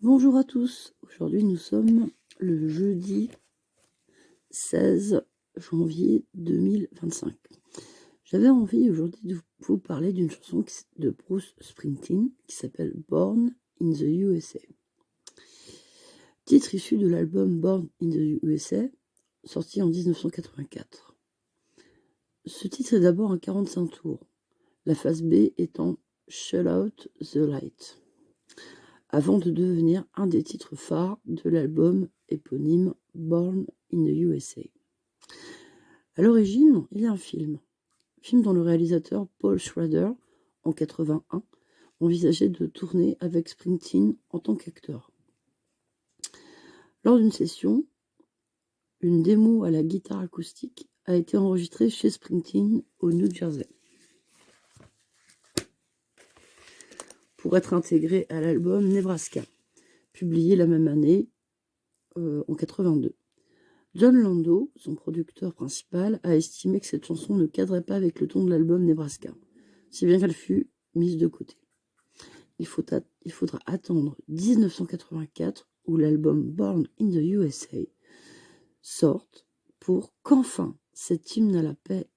Bonjour à tous, aujourd'hui nous sommes le jeudi 16 janvier 2025. J'avais envie aujourd'hui de vous parler d'une chanson de Bruce Springsteen qui s'appelle Born in the USA. Titre issu de l'album Born in the USA, sorti en 1984. Ce titre est d'abord un 45 tours, la phase B étant Shut Out the Light, avant de devenir un des titres phares de l'album éponyme Born in the USA. À l'origine, il y a un film dont le réalisateur Paul Schrader, en 81, envisageait de tourner avec Springsteen en tant qu'acteur. Lors d'une session, une démo à la guitare acoustique a été enregistrée chez Springsteen au New Jersey pour être intégrée à l'album Nebraska, publié la même année, en 82. John Landau, son producteur principal, a estimé que cette chanson ne cadrait pas avec le ton de l'album Nebraska, si bien qu'elle fut mise de côté. Il faudra attendre 1984, où l'album Born in the USA sorte, pour qu'enfin cet hymne à la paix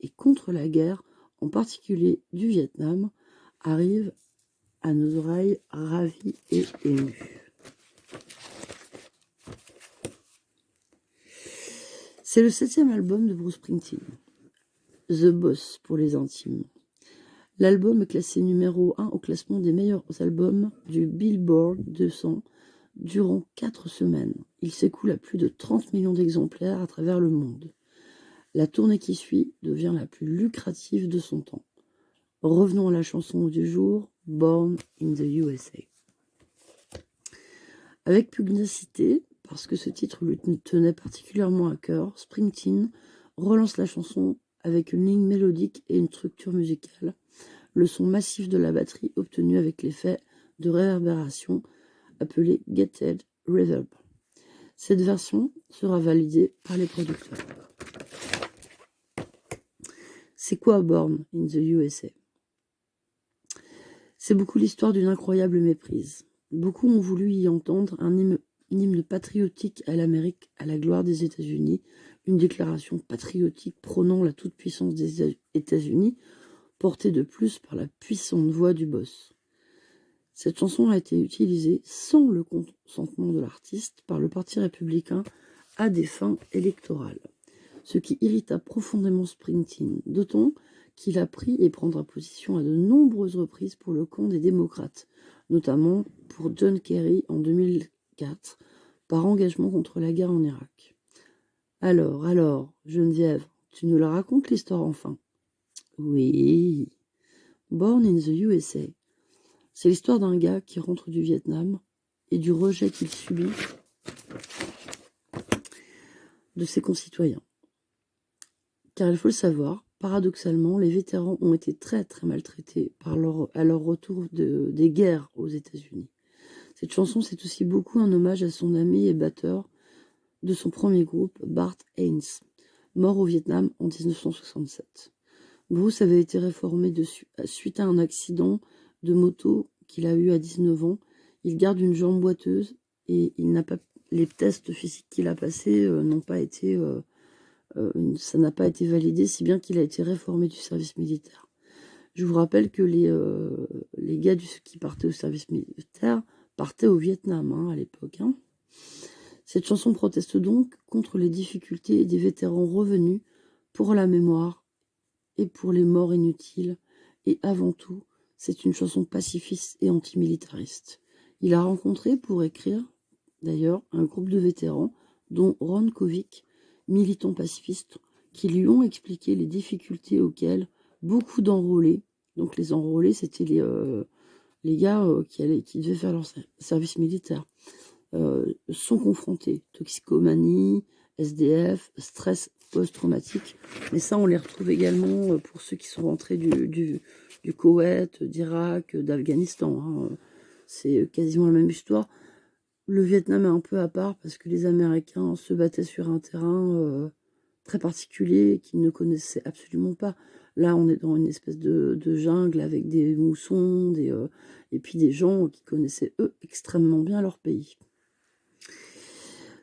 et contre la guerre, en particulier du Vietnam, arrive à nos oreilles ravies et émues. C'est le 7e album de Bruce Springsteen, The Boss pour les intimes. L'album est classé numéro 1 au classement des meilleurs albums du Billboard 200 durant 4 semaines. Il s'écoule à plus de 30 millions d'exemplaires à travers le monde. La tournée qui suit devient la plus lucrative de son temps. Revenons à la chanson du jour, Born in the USA. Avec pugnacité, parce que ce titre lui tenait particulièrement à cœur, Springsteen relance la chanson avec une ligne mélodique et une structure musicale, le son massif de la batterie obtenu avec l'effet de réverbération appelé Gated Reverb. Cette version sera validée par les producteurs. C'est quoi Born in the USA? C'est beaucoup l'histoire d'une incroyable méprise. Beaucoup ont voulu y entendre un hymne patriotique à l'Amérique, à la gloire des États-Unis, une déclaration patriotique prônant la toute-puissance des États-Unis, portée de plus par la puissante voix du boss. Cette chanson a été utilisée sans le consentement de l'artiste par le Parti républicain à des fins électorales, ce qui irrita profondément Springsteen, d'autant qu'il a pris et prendra position à de nombreuses reprises pour le camp des démocrates, notamment pour John Kerry en 2004, par engagement contre la guerre en Irak. Alors, Geneviève, tu nous la racontes l'histoire enfin? Oui. Born in the USA. C'est l'histoire d'un gars qui rentre du Vietnam et du rejet qu'il subit de ses concitoyens. Car il faut le savoir, paradoxalement, les vétérans ont été très très maltraités à leur retour des guerres aux États-Unis. Cette chanson, c'est aussi beaucoup un hommage à son ami et batteur de son premier groupe, Bart Haynes, mort au Vietnam en 1967. Bruce avait été réformé suite à un accident de moto qu'il a eu à 19 ans. Il garde une jambe boiteuse et les tests physiques qu'il a passés ça n'a pas été validé, si bien qu'il a été réformé du service militaire. Je vous rappelle que les gars qui partaient au service militaire partaient au Vietnam à l'époque. Cette chanson proteste donc contre les difficultés des vétérans revenus pour la mémoire et pour les morts inutiles. Et avant tout, c'est une chanson pacifiste et antimilitariste. Il a rencontré pour écrire, d'ailleurs, un groupe de vétérans, dont Ron Kovic, militant pacifiste, qui lui ont expliqué les difficultés auxquelles beaucoup d'enrôlés, donc les enrôlés, c'était les gars qui devaient faire leur service militaire, sont confrontés. Toxicomanie, SDF, stress post-traumatique. Mais ça, on les retrouve également pour ceux qui sont rentrés du Koweït, d'Irak, d'Afghanistan. C'est quasiment la même histoire. Le Vietnam est un peu à part parce que les Américains se battaient sur un terrain très particulier qu'ils ne connaissaient absolument pas. Là, on est dans une espèce de jungle avec des moussons, et puis des gens qui connaissaient, eux, extrêmement bien leur pays.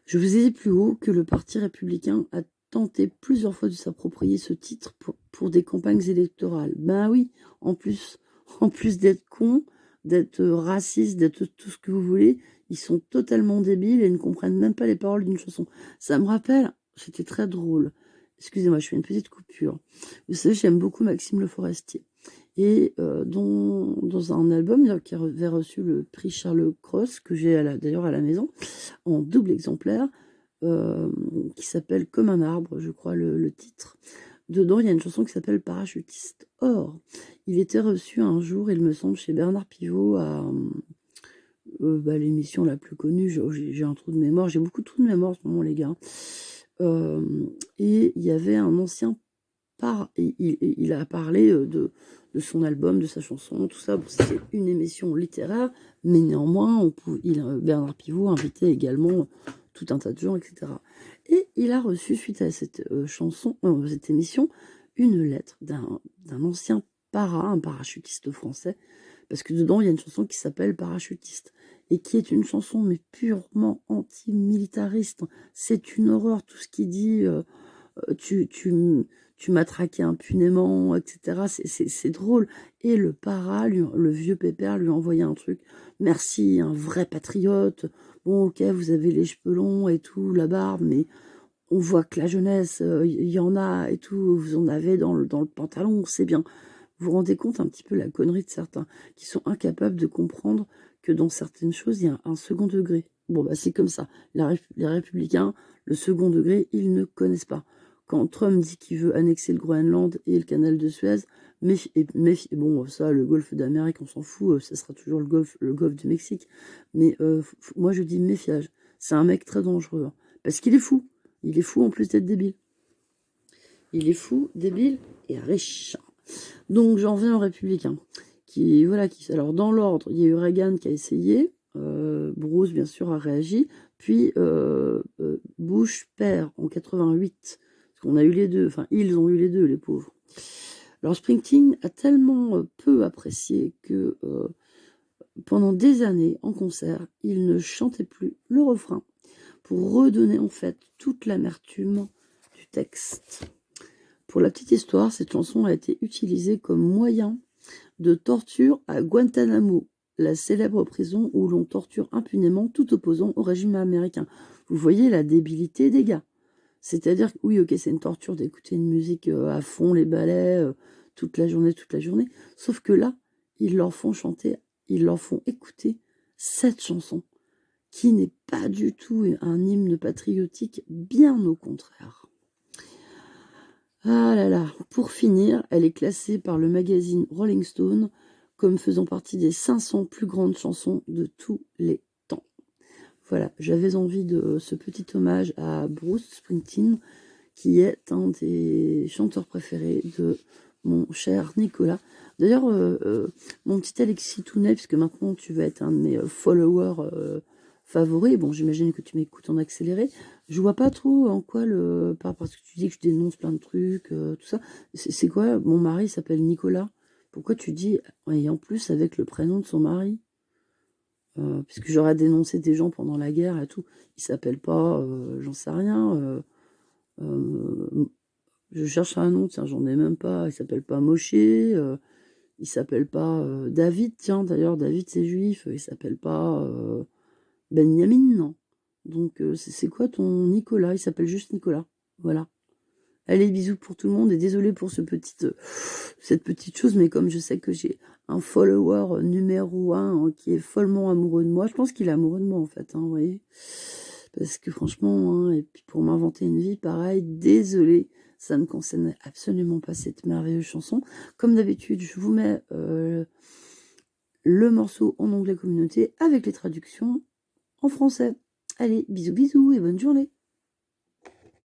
Je vous ai dit plus haut que le Parti républicain a tenté plusieurs fois de s'approprier ce titre pour des campagnes électorales. Ben oui, en plus d'être cons, d'être racistes, d'être tout ce que vous voulez, ils sont totalement débiles et ne comprennent même pas les paroles d'une chanson. Ça me rappelle, c'était très drôle. Excusez-moi, je fais une petite coupure. Vous savez, j'aime beaucoup Maxime Le Forestier. Et dans un album qui avait reçu le prix Charles Cros, que j'ai d'ailleurs à la maison, en double exemplaire, qui s'appelle Comme un arbre, je crois le titre. Dedans, il y a une chanson qui s'appelle Parachutiste. Or, il était reçu un jour, il me semble, chez Bernard Pivot à l'émission la plus connue. J'ai un trou de mémoire, j'ai beaucoup de trous de mémoire en ce moment, les gars. Et il y avait un ancien il a parlé de son album, de sa chanson, tout ça. Bon, c'était une émission littéraire, mais néanmoins, Bernard Pivot invitait également tout un tas de gens, etc. Et il a reçu, suite à cette cette émission, une lettre d'un ancien un parachutiste français, parce que dedans, il y a une chanson qui s'appelle Parachutiste, et qui est une chanson, mais purement anti-militariste. C'est une horreur, tout ce qu'il dit... tu m'as traqué impunément, etc. C'est drôle. Et le le vieux pépère, lui a envoyé un truc. Merci, un vrai patriote. Bon, ok, vous avez les cheveux longs et tout, la barbe, mais on voit que la jeunesse, il y en a et tout, vous en avez dans le pantalon, c'est bien. Vous vous rendez compte un petit peu la connerie de certains qui sont incapables de comprendre que dans certaines choses, il y a un second degré. Bon, bah c'est comme ça. Les républicains, le second degré, ils ne connaissent pas. Quand Trump dit qu'il veut annexer le Groenland et le canal de Suez, bon, ça, le golfe d'Amérique, on s'en fout, ça sera toujours le golfe du Mexique. Mais moi, je dis méfiage. C'est un mec très dangereux. Hein, parce qu'il est fou. Il est fou en plus d'être débile. Il est fou, débile et riche. Donc j'en viens aux républicains. Alors dans l'ordre, il y a eu Reagan qui a essayé, Bruce bien sûr a réagi, puis Bush père en 88, parce qu'on a eu les deux, enfin ils ont eu les deux, les pauvres. Alors Springsteen a tellement peu apprécié que pendant des années en concert, il ne chantait plus le refrain pour redonner en fait toute l'amertume du texte. Pour la petite histoire, cette chanson a été utilisée comme moyen de torture à Guantanamo, la célèbre prison où l'on torture impunément tout opposant au régime américain. Vous voyez la débilité des gars. C'est-à-dire que oui, ok, c'est une torture d'écouter une musique à fond, les ballets, toute la journée. Sauf que là, ils leur font chanter, ils leur font écouter cette chanson, qui n'est pas du tout un hymne patriotique, bien au contraire. Ah là là, pour finir, elle est classée par le magazine Rolling Stone comme faisant partie des 500 plus grandes chansons de tous les temps. Voilà, j'avais envie de ce petit hommage à Bruce Springsteen, qui est un des chanteurs préférés de mon cher Nicolas. D'ailleurs, mon petit Alexis Tounet, puisque maintenant tu vas être un de mes followers favoris, bon, j'imagine que tu m'écoutes en accéléré, je vois pas trop en quoi parce que tu dis que je dénonce plein de trucs, tout ça. C'est quoi? Mon mari s'appelle Nicolas. Pourquoi tu dis, et en plus avec le prénom de son mari? Puisque j'aurais dénoncé des gens pendant la guerre et tout. Il s'appelle pas, j'en sais rien. Je cherche un nom, tiens, j'en ai même pas. Il s'appelle pas Moshe. Il s'appelle pas David, tiens, d'ailleurs, David c'est juif. Il s'appelle pas Benjamin, non. Donc, c'est quoi ton Nicolas? Il s'appelle juste Nicolas. Voilà. Allez, bisous pour tout le monde et désolé pour cette petite chose, mais comme je sais que j'ai un follower numéro 1 qui est follement amoureux de moi, je pense qu'il est amoureux de moi en fait, vous voyez. Parce que franchement, et puis pour m'inventer une vie, pareil, désolé, ça ne concernait absolument pas cette merveilleuse chanson. Comme d'habitude, je vous mets le morceau en onglet communauté avec les traductions en français. Allez, bisous bisous et bonne journée.